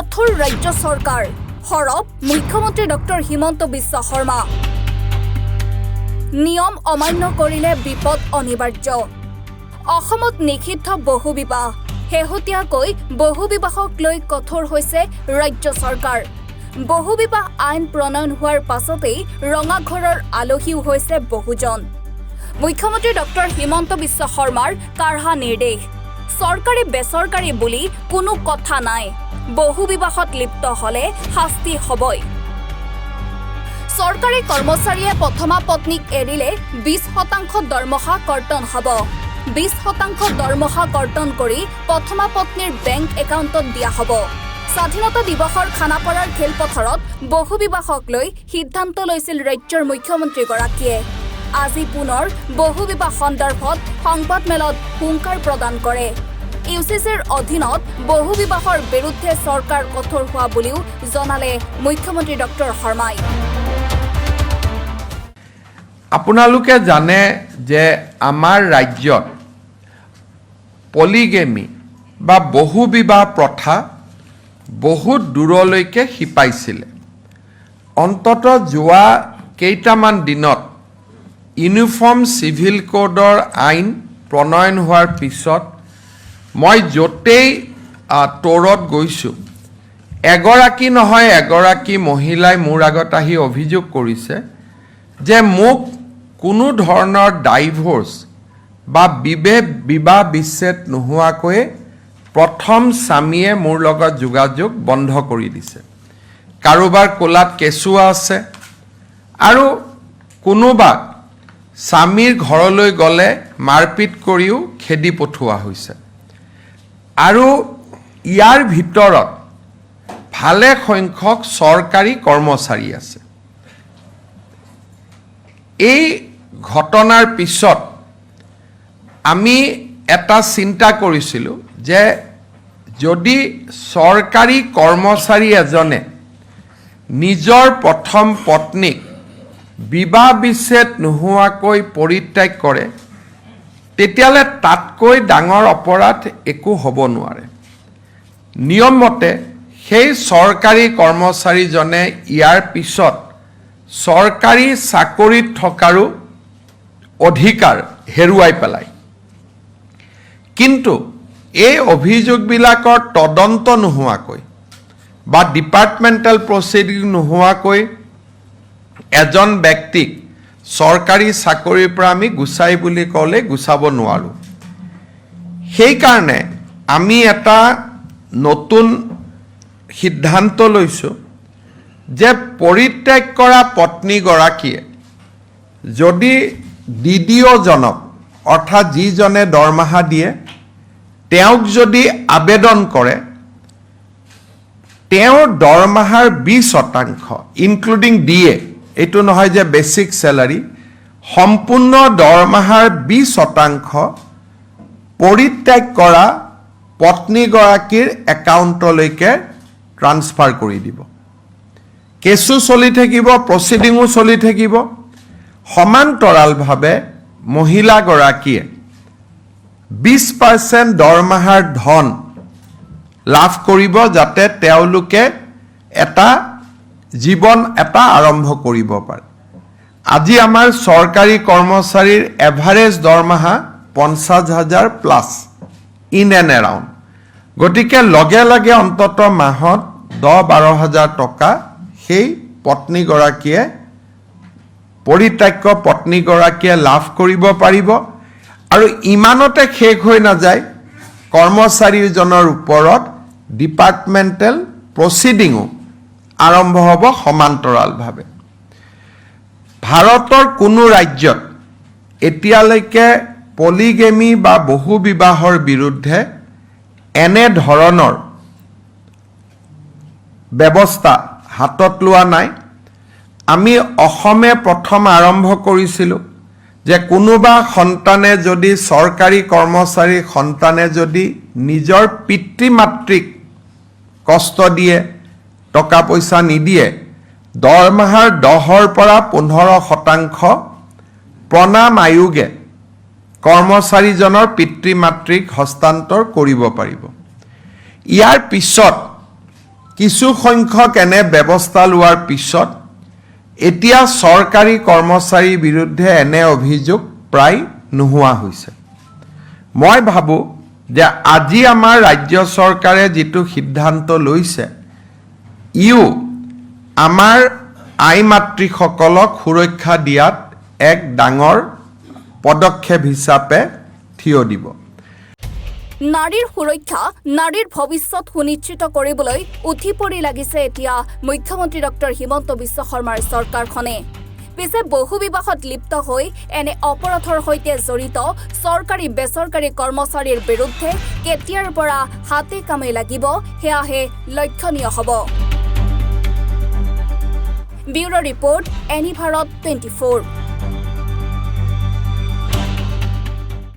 কঠোৰ ৰাজ্য চৰকাৰ হৰপ মুখ্যমন্ত্ৰী ডক্টৰ হিমন্ত বিশ্ব শৰ্মা নিয়ম অমান্য কৰিলে বিপদ অনিবাৰ্য অসমত নিষিদ্ধ বহুবিবাহ শেহতীয়াকৈ বহুবিবাহক লৈ কঠোৰ হৈছে ৰাজ্য চৰকাৰ বহুবিবাহ আইন প্ৰণয়ন হোৱাৰ পাছতেই ৰঙাঘৰৰ আলহীও হৈছে বহুজন মুখ্যমন্ত্ৰী ডক্টৰ হিমন্ত বিশ্ব শৰ্মাৰ কাঢ়া নিৰ্দেশ চৰকাৰী বেচৰকাৰী বুলি কোনো কথা নাই বহুবিবাহত লিপ্ত হলে শাস্তি হবই চৰকাৰী কৰ্মচাৰীয়ে প্ৰথমা পত্নীক এৰিলে 20% দৰমহা কৰ্তন হ'ব 20% দৰমহা কৰ্তন কৰি প্ৰথমা পত্নীৰ বেংক একাউণ্টত দিয়া হ'ব স্বাধীনতা দিৱসৰ খানাপাৰাৰ খেলপথাৰত বহুবিবাহক লৈ সিদ্ধান্ত লৈছিল ৰাজ্যৰ মুখ্যমন্ত্ৰীগৰাকীয়ে আজি পুনৰ বহুবিবাহ সন্দৰ্ভত সংবাদমেলত হুংকাৰ প্ৰদান কৰে ইউচিচিৰ অধীনত বহুবিবাহৰ বিৰুদ্ধে চৰকাৰ কঠোৰ হোৱা বুলিও জনালে মুখ্যমন্ত্ৰী ডক্টৰ শৰ্মাই আপোনালোকে জানে যে আমাৰ ৰাজ্যত পলিগেমি বা বহুবিবাহ প্ৰথা বহুত দূৰলৈকে শিপাইছিলে অন্ততঃ যোৱা কেইটামান দিনত ইউনিফৰ্ম সিভিল কোডৰ আইন প্ৰণয়ন হোৱাৰ পিছত মই যতেই তোৰত গৈছোঁ এগৰাকী নহয় এগৰাকী মহিলাই মোৰ আগত আহি অভিযোগ কৰিছে যে মোক কোনো ধৰণৰ ডাইভোৰ্স বা বিবাহ বিচ্ছেদ নোহোৱাকৈ প্ৰথম স্বামীয়ে মোৰ লগত যোগাযোগ বন্ধ কৰি দিছে কাৰোবাৰ কোলাত কেঁচুৱা আছে আৰু কোনোবা স্বামীৰ ঘৰলৈ গ'লে মাৰপিট কৰিও খেদি পঠোৱা হৈছে আৰু ইয়াৰ ভিতৰত ভালে সংখ্যক চৰকাৰী কৰ্মচাৰী আছে এই ঘটনাৰ পিছত আমি এটা চিন্তা কৰিছিলোঁ যে যদি চৰকাৰী কৰ্মচাৰী এজনে নিজৰ প্ৰথম পত্নীক বিবাহ বিচ্ছেদ নোহোৱাকৈ পৰিত্যাগ কৰে তেতিয়ালে তাতকৈ ডাঙৰ অপৰাধ একো হ'ব নোৱাৰে নিয়মমতে সেই চৰকাৰী কৰ্মচাৰীজনে ইয়াৰ পিছত চৰকাৰী চাকৰিত থকাৰো অধিকাৰ হেৰুৱাই পেলায় কিন্তু এই অভিযোগবিলাকৰ তদন্ত নোহোৱাকৈ বা ডিপাৰ্টমেণ্টেল প্ৰচিডিং নোহোৱাকৈ এজন ব্যক্তিক চৰকাৰী চাকৰিৰ পৰা আমি গুচাই বুলি ক'লে গুচাব নোৱাৰোঁ সেইকাৰণে আমি এটা নতুন সিদ্ধান্ত লৈছোঁ যে পৰিত্যাগ কৰা পত্নীগৰাকীয়ে যদি DDOজনক অৰ্থাৎ যিজনে দৰমহা দিয়ে তেওঁক যদি আবেদন কৰে তেওঁৰ দৰমহাৰ 20% ইনক্লুডিং DA এইটো নহয় যে বেসিক স্যালাৰি সম্পূৰ্ণ দৰমহাৰ 20% পৰিত্যাগ কৰা পত্নীগৰাকীৰ একাউণ্টলৈকে ট্ৰান্সফাৰ কৰি দিব কেছু চলি থাকিব প্ৰচিডিংও চলি থাকিব সমান্তৰালভাৱে মহিলাগৰাকীয়ে 20% দৰমহাৰ ধন লাভ কৰিব যাতে তেওঁলোকে এটা জীৱন এটা আৰম্ভ কৰিব পাৰে আজি আমাৰ চৰকাৰী কৰ্মচাৰীৰ এভাৰেজ দৰমহা 50,000 প্লাস ইন এণ্ড এৰাউণ্ড গতিকে লগে লগে অন্তত মাহত 10-12,000 টকা সেই পত্নীগৰাকীয়ে পৰিত্যাগ পত্নীগৰাকীয়ে লাভ কৰিব পাৰিব আৰু ইমানতে শেষ হৈ নাযায় কৰ্মচাৰীজনৰ ওপৰত ডিপাৰ্টমেণ্টেল প্ৰচিডিংও আৰম্ভ হ'ব সমান্তৰালভাৱে ভাৰতৰ কোনো ৰাজ্যত এতিয়ালৈকে পলিগেমি বা বহুবিবাহৰ বিৰুদ্ধে এনে ধৰণৰ ব্যৱস্থা হাতত লোৱা নাই আমি অসমে প্ৰথম আৰম্ভ কৰিছিলোঁ যে কোনোবা সন্তানে যদি চৰকাৰী কৰ্মচাৰী সন্তানে যদি নিজৰ পিতৃ মাতৃক কষ্ট দিয়ে টকা পইচা নিদিয়ে দৰমহাৰ 10ৰ পৰা 15% প্ৰণাম আয়োগে কৰ্মচাৰীজনৰ পিতৃ মাতৃক হস্তান্তৰ কৰিব পাৰিব ইয়াৰ পিছত কিছু সংখ্যক এনে ব্যৱস্থা লোৱাৰ পিছত এতিয়া চৰকাৰী কৰ্মচাৰীৰ বিৰুদ্ধে এনে অভিযোগ প্ৰায় নোহোৱা হৈছে। মই ভাবোঁ যে আজি আমাৰ ৰাজ্য চৰকাৰে যিটো সিদ্ধান্ত লৈছে ইও আমাৰ আই মাতৃসকলক সুৰক্ষা দিয়াত এক ডাঙৰ পদক্ষেপ হিচাপে থিয় দিব। নাৰীৰ সুৰক্ষা, নাৰীৰ ভৱিষ্যত সুনিশ্চিত কৰিবলৈ উঠি পৰি লাগিছে এতিয়া মুখ্যমন্ত্ৰী ডক্টৰ হিমন্ত বিশ্ব শৰ্মাৰ চৰকাৰখনে। পিছে বহু বিবাহত লিপ্ত হৈ এনে অপৰাধৰ সৈতে জড়িত চৰকাৰী বেচৰকাৰী কৰ্মচাৰীৰ বিৰুদ্ধে কেতিয়াৰ পৰা হাতে কামে লাগিব সেয়াহে লক্ষণীয় হ'ব। Bureau' report, any Bharat 24।